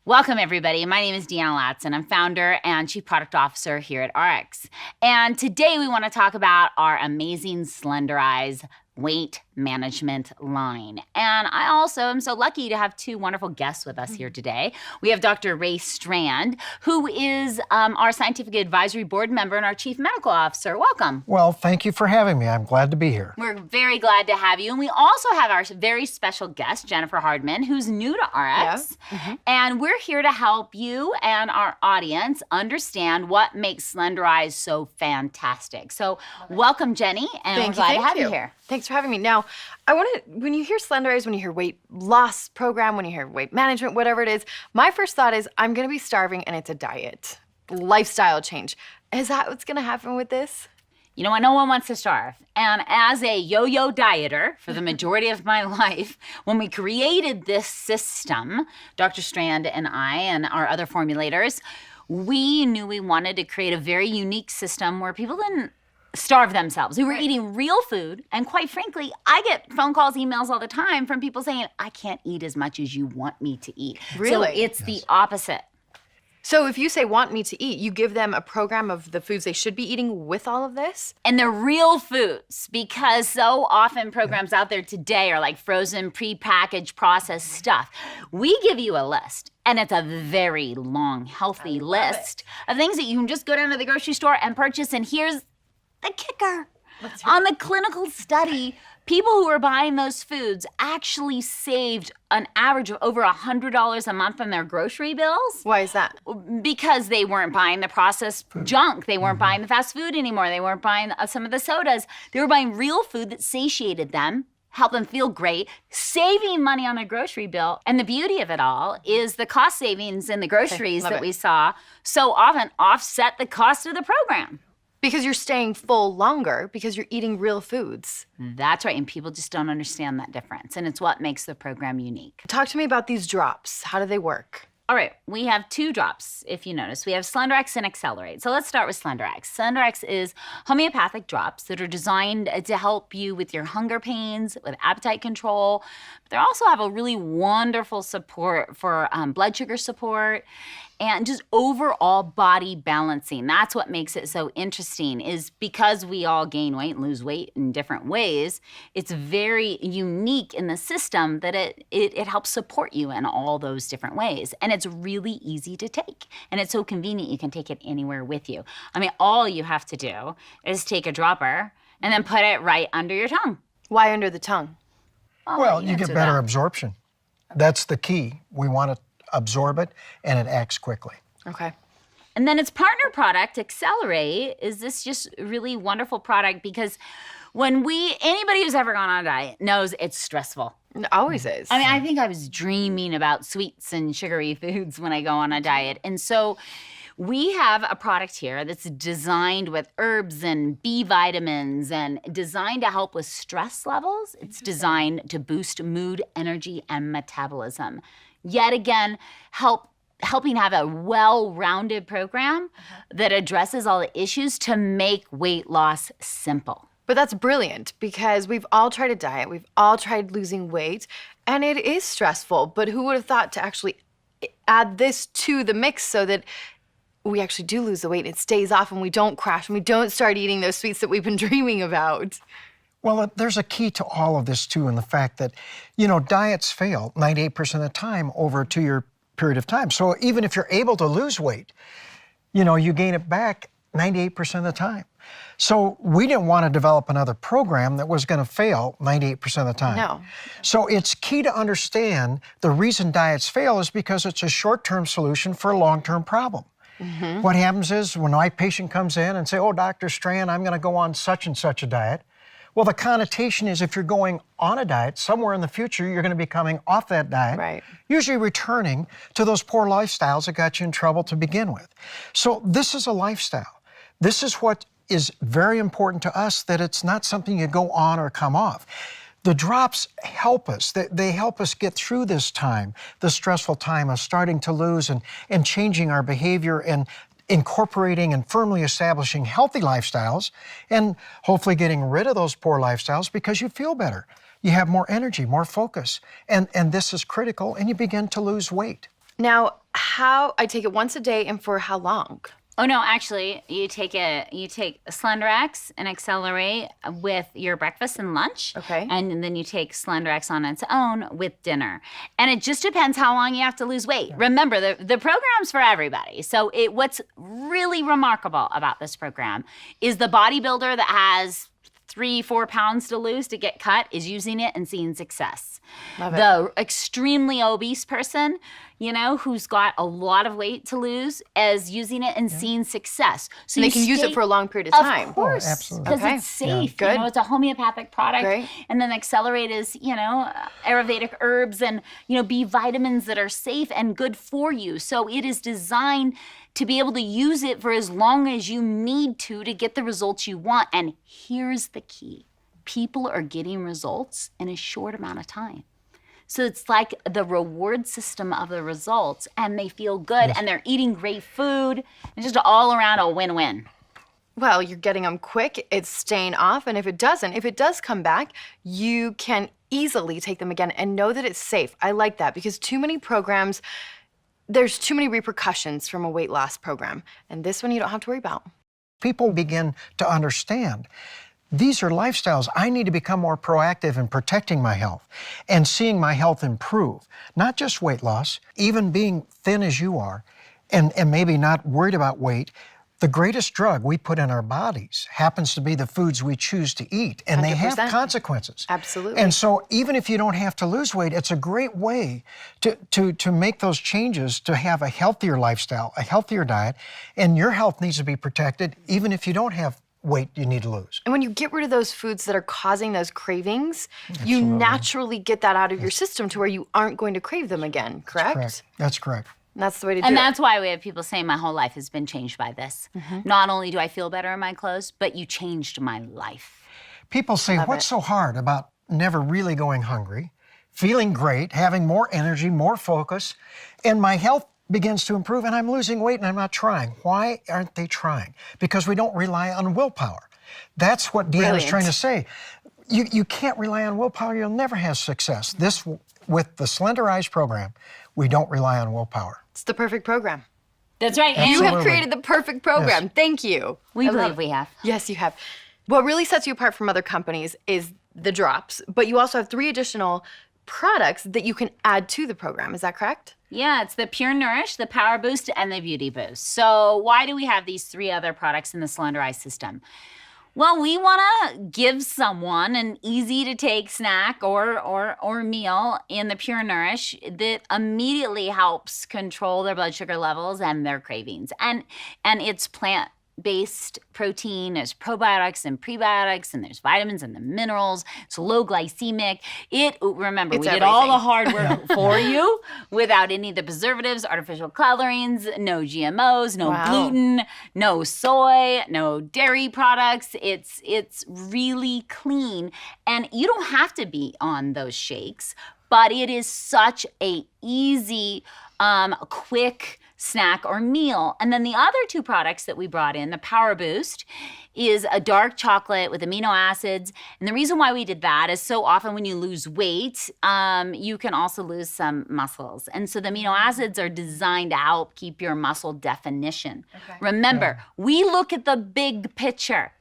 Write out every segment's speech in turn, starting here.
Welcome, everybody. My name is Deanna Latzon. I'm founder and chief product officer here at RX. And today we want to talk about our amazing Slenderiiz weight management line. And I also am so lucky to have two wonderful guests with us here today. We have Dr. Ray Strand, who is our scientific advisory board member and our chief medical officer. Welcome. Well, thank you for having me. I'm glad to be here. We're very glad to have you. And we also have our very special guest, Jennifer Hardman, who's new to RX. Yeah. And we're here to help you and our audience understand what makes Slenderiiz so fantastic. So welcome, Jenny, and we're glad to have you here. Thanks for having me. Now, I want to, when you hear Slenderiiz, when you hear weight loss program, when you hear weight management, whatever it is, my first thought is I'm going to be starving and it's a diet, lifestyle change. Is that what's going to happen with this? You know what? No one wants to starve. And as a yo-yo dieter for the majority of my life, when we created this system, Dr. Strand and I and our other formulators, we knew we wanted to create a very unique system where people didn't starve themselves. We were eating real food, and quite frankly, I get phone calls, emails all the time from people saying, I can't eat as much as you want me to eat. Really? So it's the opposite. So if you say want me to eat, you give them a program of the foods they should be eating with all of this? And they're real foods, because so often programs out there today are like frozen, pre-packaged, processed stuff. We give you a list, and it's a very long, healthy list of things that you can just go down to the grocery store and purchase, and here's the kicker. On the clinical study, people who were buying those foods actually saved an average of over $100 a month on their grocery bills. Why is that? Because they weren't buying the processed junk. They weren't buying the fast food anymore. They weren't buying some of the sodas. They were buying real food that satiated them, helped them feel great, saving money on their grocery bill. And the beauty of it all is the cost savings in the groceries that we saw so often offset the cost of the program. Because you're staying full longer because you're eating real foods. That's right, and people just don't understand that difference, and it's what makes the program unique. Talk to me about these drops. How do they work? All right, we have two drops, if you notice. We have Slenderiix and Accelerate. So let's start with Slenderiix. Slenderiix is homeopathic drops that are designed to help you with your hunger pains, with appetite control. But they also have a really wonderful support for blood sugar support and just overall body balancing. That's what makes it so interesting, is because we all gain weight and lose weight in different ways, it's very unique in the system that it helps support you in all those different ways. And it's really easy to take. And it's so convenient, you can take it anywhere with you. I mean, all you have to do is take a dropper and then put it right under your tongue. Why under the tongue? Well, you get better absorption. That's the key. We want to absorb it, and it acts quickly. Okay. And then its partner product, Accelerate, is this just really wonderful product because anybody who's ever gone on a diet knows it's stressful. It always is. I mean, I think I was dreaming about sweets and sugary foods when I go on a diet. And so we have a product here that's designed with herbs and B vitamins and designed to help with stress levels. It's designed to boost mood, energy, and metabolism. Yet again, helping have a well-rounded program that addresses all the issues to make weight loss simple. But that's brilliant because we've all tried a diet, we've all tried losing weight, and it is stressful. But who would have thought to actually add this to the mix so that we actually do lose the weight and it stays off and we don't crash and we don't start eating those sweets that we've been dreaming about? Well, there's a key to all of this, too, in the fact that, diets fail 98% of the time over a 2-year period of time. So even if you're able to lose weight, you gain it back 98% of the time. So we didn't want to develop another program that was going to fail 98% of the time. No. So it's key to understand the reason diets fail is because it's a short-term solution for a long-term problem. What happens is when my patient comes in and say, oh, Dr. Strand, I'm going to go on such and such a diet. Well, the connotation is if you're going on a diet, somewhere in the future, you're going to be coming off that diet, usually returning to those poor lifestyles that got you in trouble to begin with. So this is a lifestyle. This is what is very important to us, that it's not something you go on or come off. The drops help us. They help us get through this time, the stressful time of starting to lose and changing our behavior and incorporating and firmly establishing healthy lifestyles and hopefully getting rid of those poor lifestyles because you feel better. You have more energy, more focus, and this is critical, and you begin to lose weight. Now, I take it once a day and for how long? Oh no, actually, you take Slenderiix and Accelerate with your breakfast and lunch. Okay. And then you take Slenderiix on its own with dinner. And it just depends how long you have to lose weight. Remember, the program's for everybody. So what's really remarkable about this program is the bodybuilder that has 3-4 pounds to lose to get cut is using it and seeing success. Love it. The extremely obese person, who's got a lot of weight to lose, is using it and seeing success. So they can use it for a long period of time. Of course, absolutely. because Okay. it's safe. Good. It's a homeopathic product. Great. And then Accelerate is, Ayurvedic herbs and, B vitamins that are safe and good for you. So it is designed to be able to use it for as long as you need to get the results you want. And here's the key. People are getting results in a short amount of time. So it's like the reward system of the results, and they feel good, and they're eating great food. It's just all around a win-win. Well, you're getting them quick, it's staying off, and if it does come back, you can easily take them again and know that it's safe. I like that because too many programs, there's too many repercussions from a weight loss program. And this one you don't have to worry about. People begin to understand these are lifestyles. I need to become more proactive in protecting my health and seeing my health improve. Not just weight loss, even being thin as you are and maybe not worried about weight. The greatest drug we put in our bodies happens to be the foods we choose to eat, and they have 100%. consequences. Absolutely. And so even if you don't have to lose weight, it's a great way to make those changes, to have a healthier lifestyle, a healthier diet, and your health needs to be protected even if you don't have weight you need to lose. And when you get rid of those foods that are causing those cravings, you naturally get that out of your system to where you aren't going to crave them again, correct? That's correct. And that's the way to do And it. that's why we have people saying my whole life has been changed by this. Not only do I feel better in my clothes, but you changed my life. People say, what's so hard about never really going hungry, feeling great, having more energy, more focus, and my health begins to improve and I'm losing weight and I'm not trying. Why aren't they trying? Because we don't rely on willpower. That's what Deanna's trying to say. You can't rely on willpower, you'll never have success. With the Slenderiiz program, we don't rely on willpower. It's the perfect program. That's right. You Absolutely. have created the perfect program. Yes. Thank you. We I believe love- we have. Yes, you have. What really sets you apart from other companies is the drops, but you also have 3 additional products that you can add to the program. Is that correct? Yeah, it's the Pure Nourish, the Power Boost, and the Beauty Boost. So why do we have these 3 other products in the Slenderiiz system? Well, we want to give someone an easy-to-take snack or meal in the Pure Nourish that immediately helps control their blood sugar levels and their cravings. And it's plant-based protein. There's probiotics and prebiotics, and there's vitamins and the minerals. It's low glycemic. Remember, we did all the hard work for you without any of the preservatives, artificial colorings, no GMOs, no gluten, no soy, no dairy products. It's really clean, and you don't have to be on those shakes, but it is such a easy, quick snack or meal. And then the other 2 products that we brought in, the Power Boost, is a dark chocolate with amino acids. And the reason why we did that is so often when you lose weight, you can also lose some muscles. And so the amino acids are designed to help keep your muscle definition. Remember, we look at the big picture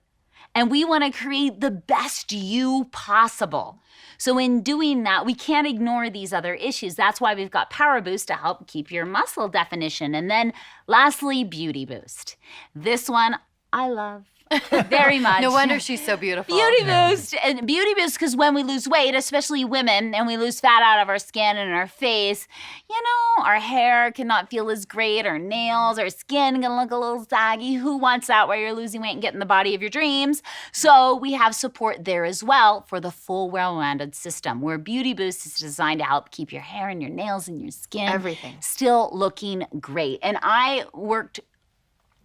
and we want to create the best you possible. So in doing that, we can't ignore these other issues. That's why we've got Power Boost to help keep your muscle definition. And then lastly, Beauty Boost. This one I love very much. No wonder she's so beautiful. Beauty Boost. And Beauty Boost, because when we lose weight, especially women, and we lose fat out of our skin and our face, our hair cannot feel as great, our nails, our skin can look a little saggy. Who wants that while you're losing weight and getting the body of your dreams? So we have support there as well for the full well-rounded system, where Beauty Boost is designed to help keep your hair and your nails and your skin Everything still looking great. And I worked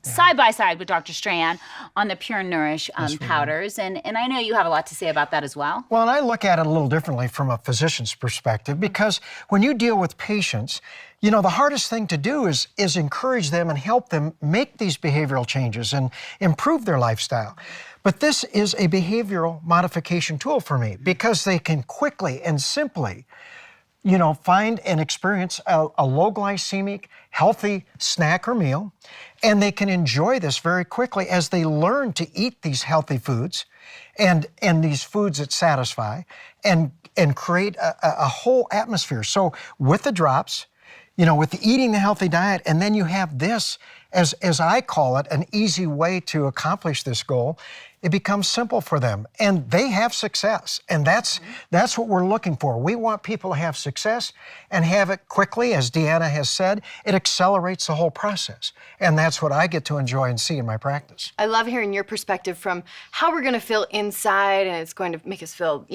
side by side with Dr. Strand on the Pure Nourish powders. And I know you have a lot to say about that as well. Well, and I look at it a little differently from a physician's perspective, because when you deal with patients, the hardest thing to do is encourage them and help them make these behavioral changes and improve their lifestyle. But this is a behavioral modification tool for me because they can quickly and simply find and experience a low glycemic, healthy snack or meal, and they can enjoy this very quickly as they learn to eat these healthy foods and these foods that satisfy and create a whole atmosphere. So with the drops, with eating the healthy diet, and then you have this, as I call it, an easy way to accomplish this goal. It becomes simple for them, and they have success. And that's what we're looking for. We want people to have success and have it quickly. As Deanna has said, it accelerates the whole process. And that's what I get to enjoy and see in my practice. I love hearing your perspective from how we're gonna feel inside, and it's going to make us feel,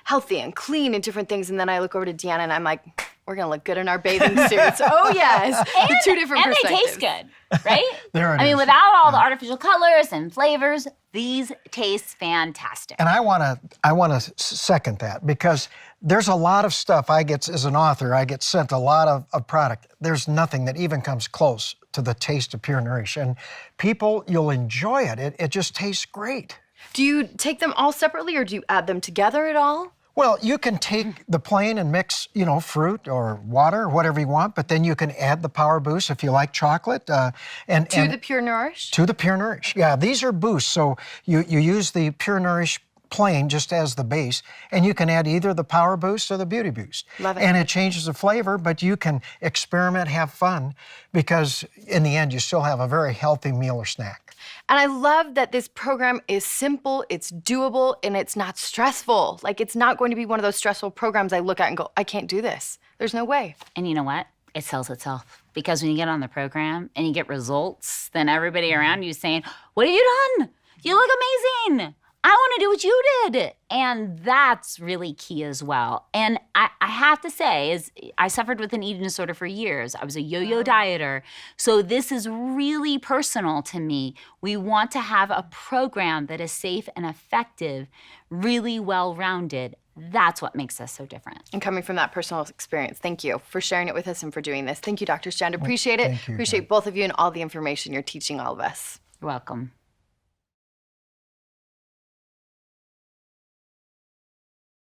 healthy and clean and different things. And then I look over to Deanna and I'm like, we're gonna look good in our bathing suits. Oh yes, the two different and perspectives. they taste good, right? There it I mean, is. without all the artificial colors and flavors, these taste fantastic. And I want to second that, because there's a lot of stuff I get, as an author, I get sent a lot of product. There's nothing that even comes close to the taste of Pure Nourish. And people, you'll enjoy it. It just tastes great. Do you take them all separately, or do you add them together at all? Well, you can take the plain and mix, fruit or water or whatever you want, but then you can add the Power Boost if you like chocolate. To the Pure Nourish? To the Pure Nourish. Yeah, these are boosts. So you use the Pure Nourish plain just as the base, and you can add either the Power Boost or the Beauty Boost. Love it. And it changes the flavor, but you can experiment, have fun, because in the end, you still have a very healthy meal or snack. And I love that this program is simple, it's doable, and it's not stressful. Like, it's not going to be one of those stressful programs I look at and go, I can't do this. There's no way. And you know what? It sells itself. Because when you get on the program and you get results, then everybody around you is saying, what have you done? You look amazing. I want to do what you did. And that's really key as well. And I have to say, I suffered with an eating disorder for years. I was a yo-yo dieter. So this is really personal to me. We want to have a program that is safe and effective, really well-rounded. That's what makes us so different. And coming from that personal experience, thank you for sharing it with us and for doing this. Thank you, Dr. Strand. Appreciate it. thank you, Appreciate both of you and all the information you're teaching all of us. You're welcome.